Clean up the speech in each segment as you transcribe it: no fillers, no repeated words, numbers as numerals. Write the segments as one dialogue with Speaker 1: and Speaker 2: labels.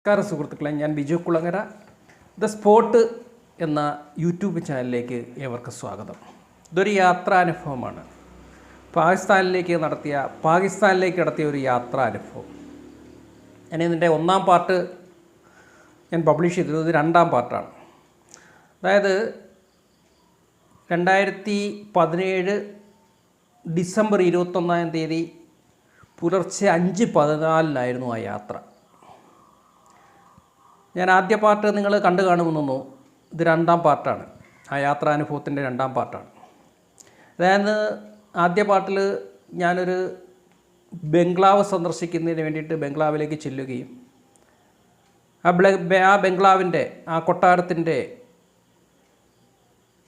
Speaker 1: നമസ്കാരം സുഹൃത്തുക്കളെ, ഞാൻ ബിജു കുളങ്ങര. ദ സ്പോട്ട് എന്ന യൂട്യൂബ് ചാനലിലേക്ക് ഏവർക്കും സ്വാഗതം. ഇതൊരു യാത്രാനുഭവമാണ്. പാകിസ്ഥാനിലേക്ക് നടത്തിയ ഒരു യാത്രാനുഭവം. ഞാൻ ഇതിൻ്റെ ഒന്നാം പാർട്ട് ഞാൻ പബ്ലിഷ് ചെയ്തത്. ഇത് രണ്ടാം പാർട്ടാണ്. അതായത് 2017 ഡിസംബർ 21 പുലർച്ചെ 5:14 ആ യാത്ര. ഞാൻ ആദ്യ പാർട്ട് നിങ്ങൾ കണ്ടു കാണുമെന്നു. ഇത് രണ്ടാം പാർട്ടാണ്. ആ യാത്രാനുഭവത്തിൻ്റെ രണ്ടാം പാർട്ടാണ്. അതായത് ആദ്യ പാർട്ടിൽ ഞാനൊരു ബംഗ്ലാവ് സന്ദർശിക്കുന്നതിന് വേണ്ടിയിട്ട് ബംഗ്ലാവിലേക്ക് ചെല്ലുകയും ആ ബംഗ്ലാവിൻ്റെ ആ കൊട്ടാരത്തിൻ്റെ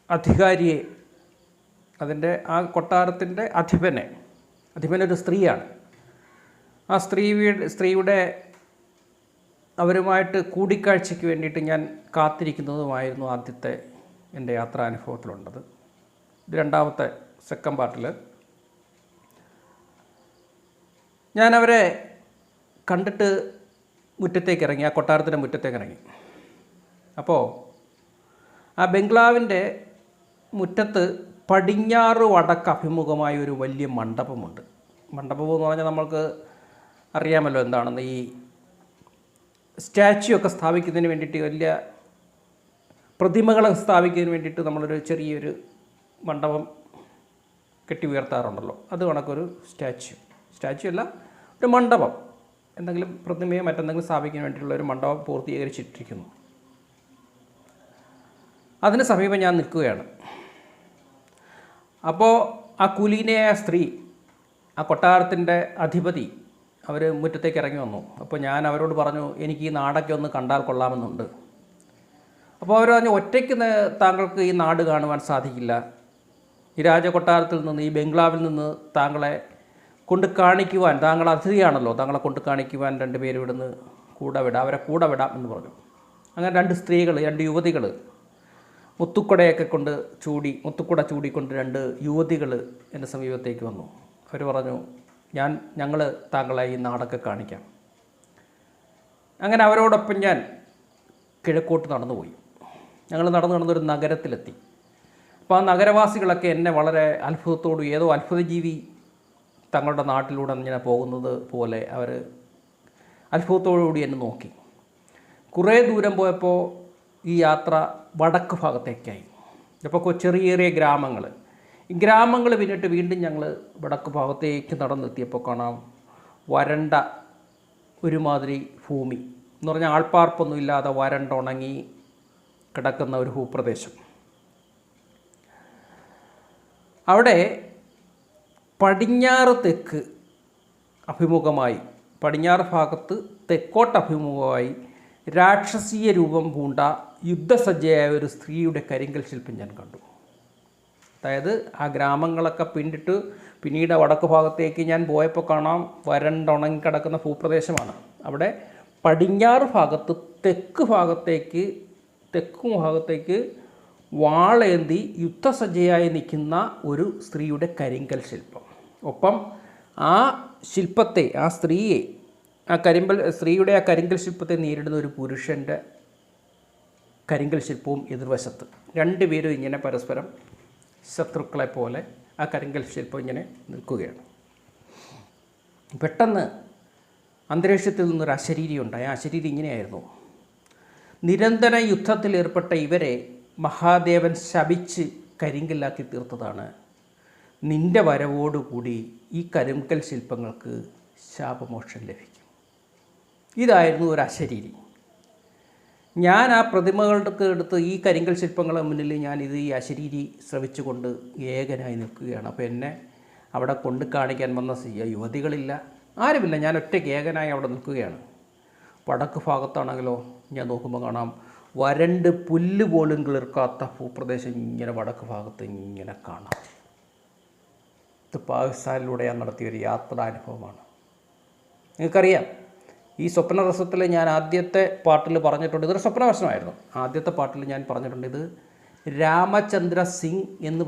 Speaker 1: അധികാരിയെ, ആ കൊട്ടാരത്തിൻ്റെ അധിപനൊരു സ്ത്രീയാണ്. ആ സ്ത്രീയുടെ അവരുമായിട്ട് കൂടിക്കാഴ്ചയ്ക്ക് വേണ്ടിയിട്ട് ഞാൻ കാത്തിരിക്കുന്നതുമായിരുന്നു ആദ്യത്തെ എൻ്റെ യാത്രാനുഭവത്തിലുള്ളത്. ഇത് രണ്ടാമത്തെ സെക്കൻഡ് പാർട്ടിൽ ഞാനവരെ കണ്ടിട്ട് മുറ്റത്തേക്ക് ഇറങ്ങി, ആ കൊട്ടാരത്തിൻ്റെ മുറ്റത്തേക്ക് ഇറങ്ങി. അപ്പോൾ ആ ബംഗ്ലാവിൻ്റെ മുറ്റത്ത് പടിഞ്ഞാറ് വടക്ക് അഭിമുഖമായ ഒരു വലിയ മണ്ഡപമുണ്ട്. മണ്ഡപം എന്ന് പറഞ്ഞാൽ നമ്മൾക്ക് അറിയാമല്ലോ എന്താണെന്ന്. ഈ സ്റ്റാച്യു ഒക്കെ സ്ഥാപിക്കുന്നതിന് വേണ്ടിയിട്ട്, വലിയ പ്രതിമകളെ സ്ഥാപിക്കുന്നതിന് വേണ്ടിയിട്ട് നമ്മളൊരു ചെറിയൊരു മണ്ഡപം കെട്ടി ഉയർത്താറുണ്ടല്ലോ. അത് കണക്കൊരു സ്റ്റാച്യു അല്ല, ഒരു മണ്ഡപം, എന്തെങ്കിലും പ്രതിമയോ മറ്റെന്തെങ്കിലും സ്ഥാപിക്കാൻ വേണ്ടിയിട്ടുള്ള ഒരു മണ്ഡപം പൂർത്തീകരിച്ചിട്ടിരിക്കുന്നു. അതിന് സമീപം ഞാൻ നിൽക്കുകയാണ്. അപ്പോൾ ആ കുലീനയായ സ്ത്രീ, ആ കൊട്ടാരത്തിൻ്റെ അധിപതി, അവർ മുറ്റത്തേക്ക് ഇറങ്ങി വന്നു. അപ്പോൾ ഞാൻ അവരോട് പറഞ്ഞു, എനിക്ക് ഈ നാടൊക്കെ ഒന്ന് കണ്ടാൽ കൊള്ളാമെന്നുണ്ട്. അപ്പോൾ അവർ പറഞ്ഞു, ഒറ്റയ്ക്ക് താങ്കൾക്ക് ഈ നാട് കാണുവാൻ സാധിക്കില്ല. ഈ രാജകൊട്ടാരത്തിൽ നിന്ന്, ഈ ബംഗ്ലാവിൽ നിന്ന് താങ്കളെ കൊണ്ട് കാണിക്കുവാൻ, താങ്കൾ അതിഥിയാണല്ലോ, താങ്കളെ കൊണ്ട് കാണിക്കുവാൻ 2 പേര് ഇവിടുന്ന് അവരെ കൂടെ വിടാം എന്ന് പറഞ്ഞു. അങ്ങനെ 2 യുവതികൾ മുത്തുക്കുട ചൂടിക്കൊണ്ട് 2 യുവതികൾ എൻ്റെ സമീപത്തേക്ക് വന്നു. അവർ പറഞ്ഞു, ഞങ്ങൾ താങ്കളെ ഈ നാടൊക്കെ കാണിക്കാം. അങ്ങനെ അവരോടൊപ്പം ഞാൻ കിഴക്കോട്ട് നടന്നുപോയി. ഞങ്ങൾ നടന്നൊരു നഗരത്തിലെത്തി. അപ്പോൾ ആ നഗരവാസികളൊക്കെ എന്നെ വളരെ അത്ഭുതത്തോടും, ഏതോ അത്ഭുതജീവി തങ്ങളുടെ നാട്ടിലൂടെ ഇങ്ങനെ പോകുന്നത് പോലെ അവർ അത്ഭുതത്തോടുകൂടി എന്നെ നോക്കി. കുറേ ദൂരം പോയപ്പോൾ ഈ യാത്ര വടക്ക് ഭാഗത്തേക്കായി. അപ്പോൾ ചെറിയ ഗ്രാമങ്ങൾ, ഈ ഗ്രാമങ്ങൾ പിന്നിട്ട് വീണ്ടും ഞങ്ങൾ വടക്ക് ഭാഗത്തേക്ക് നടന്നെത്തിയപ്പോൾ കാണാം വരണ്ട ഒരുമാതിരി ഭൂമി എന്ന് പറഞ്ഞാൽ ആൾപ്പാർപ്പൊന്നും ഇല്ലാതെ ഉണങ്ങി കിടക്കുന്ന ഒരു ഭൂപ്രദേശം. അവിടെ പടിഞ്ഞാറ് ഭാഗത്ത് തെക്കോട്ട് അഭിമുഖമായി രാക്ഷസീയ രൂപം പൂണ്ട യുദ്ധസജ്ജയായ ഒരു സ്ത്രീയുടെ കരിങ്കൽ ശില്പം ഞാൻ കണ്ടു. അതായത് ആ ഗ്രാമങ്ങളൊക്കെ പിന്നീട് വടക്ക് ഭാഗത്തേക്ക് ഞാൻ പോയപ്പോൾ കാണാം ഉണങ്ങി കിടക്കുന്ന ഭൂപ്രദേശമാണ്. അവിടെ പടിഞ്ഞാറ് ഭാഗത്ത് തെക്ക് ഭാഗത്തേക്ക് വാളേന്തി യുദ്ധസജ്ജയായി നിൽക്കുന്ന ഒരു സ്ത്രീയുടെ കരിങ്കൽ ശില്പം. ഒപ്പം ആ ശില്പത്തെ, സ്ത്രീയുടെ ആ കരിങ്കൽ ശില്പത്തെ നേരിടുന്ന ഒരു പുരുഷൻ്റെ കരിങ്കൽ ശില്പവും എതിർവശത്ത്. 2 പേരും ഇങ്ങനെ പരസ്പരം ശത്രുക്കളെ പോലെ ആ കരിങ്കൽ ശില്പം ഇങ്ങനെ നിൽക്കുകയാണ്. പെട്ടെന്ന് അന്തരീക്ഷത്തിൽ നിന്നൊരു അശരീരി ഉണ്ടായി. ആ അശരീരി ഇങ്ങനെയായിരുന്നു: നിരന്തര യുദ്ധത്തിൽ ഏർപ്പെട്ട ഇവരെ മഹാദേവൻ ശപിച്ച് കരിങ്കല്ലാക്കി തീർത്തതാണ്. നിൻ്റെ വരവോടുകൂടി ഈ കരിങ്കൽ ശില്പങ്ങൾക്ക് ശാപമോക്ഷം ലഭിക്കും. ഇതായിരുന്നു ഒരു അശരീരി. ഞാൻ ആ പ്രതിമകൾക്ക് എടുത്ത് ഈ കരിങ്കൽ ശില്പങ്ങളുടെ മുന്നിൽ ഈ അശരീരി ശ്രവിച്ചുകൊണ്ട് ഏകനായി നിൽക്കുകയാണ്. അപ്പോൾ എന്നെ അവിടെ കൊണ്ട് കാണിക്കാൻ വന്ന യുവതികളില്ല, ആരുമില്ല. ഞാൻ ഒറ്റയ്ക്ക് ഏകനായി അവിടെ നിൽക്കുകയാണ്. വടക്ക് ഭാഗത്താണെങ്കിലോ ഞാൻ നോക്കുമ്പോൾ കാണാം വരണ്ട് പുല്ല് പോലും കിളിർക്കാത്ത ഭൂപ്രദേശം ഇങ്ങനെ വടക്ക് ഭാഗത്ത് ഇങ്ങനെ കാണാം. ഇത് പാകിസ്ഥാനിലൂടെ ഞാൻ നടത്തിയൊരു യാത്രാനുഭവമാണ്. നിങ്ങൾക്കറിയാം, ഈ സ്വപ്നരസത്തിൽ ഞാൻ ആദ്യത്തെ പാട്ടിൽ പറഞ്ഞിട്ടുണ്ട്, ഇതൊരു സ്വപ്നവശമായിരുന്നു. ആദ്യത്തെ പാട്ടിൽ ഞാൻ പറഞ്ഞിട്ടുണ്ട്, ഇത് റാണ ചന്ദ്ര സിംഗ് എന്ന്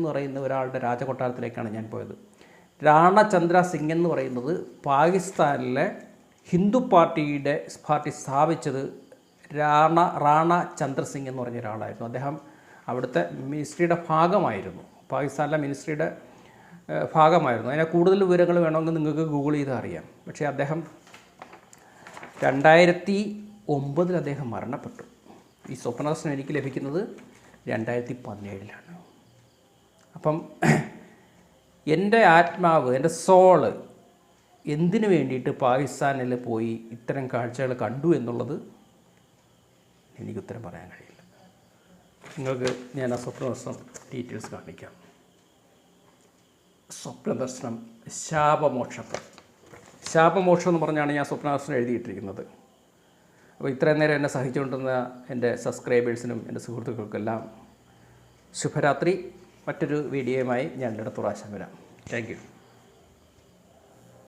Speaker 1: പറയുന്ന ഒരാളുടെ രാജകൊട്ടാരത്തിലേക്കാണ് ഞാൻ പോയത്. റാണ ചന്ദ്ര സിംഗ് എന്ന് പറയുന്നത് പാകിസ്ഥാനിലെ ഹിന്ദു പാർട്ടി സ്ഥാപിച്ചത് റാണ ചന്ദ്രസിംഗ് എന്ന് പറഞ്ഞ ഒരാളായിരുന്നു. അദ്ദേഹം അവിടുത്തെ മിനിസ്ട്രിയുടെ ഭാഗമായിരുന്നു, പാകിസ്ഥാനിലെ മിനിസ്ട്രിയുടെ ഭാഗമായിരുന്നു. അതിനെ കൂടുതൽ വിവരങ്ങൾ വേണമെങ്കിൽ നിങ്ങൾക്ക് ഗൂഗിൾ ചെയ്ത് അറിയാം. പക്ഷേ അദ്ദേഹം 2009 അദ്ദേഹം മരണപ്പെട്ടു. ഈ സ്വപ്നദർശനം എനിക്ക് ലഭിക്കുന്നത് 2017 അപ്പം എൻ്റെ ആത്മാവ്, എൻ്റെ സോള് എന്തിനു വേണ്ടിയിട്ട് പാകിസ്ഥാനിൽ പോയി ഇത്തരം കാഴ്ചകൾ കണ്ടു എന്നുള്ളത് എനിക്ക് ഉത്തരം പറയാൻ കഴിയില്ല. നിങ്ങൾക്ക് ഞാൻ ആ സ്വപ്നദർശനം ഡീറ്റെയിൽസ് കാണിക്കാം. സ്വപ്നദർശനം ശാപമോക്ഷം എന്ന് പറഞ്ഞാണ് ഞാൻ സ്വപ്നദർശനം എഴുതിയിട്ടിരിക്കുന്നത്. അപ്പോൾ ഇത്രയും നേരം എന്നെ സഹിച്ചുകൊണ്ടിരുന്ന എൻ്റെ സബ്സ്ക്രൈബേഴ്സിനും എൻ്റെ സുഹൃത്തുക്കൾക്കെല്ലാം ശുഭരാത്രി. മറ്റൊരു വീഡിയോയുമായി ഞാൻ അടുത്ത പ്രാവശ്യം വരാം. Thank you.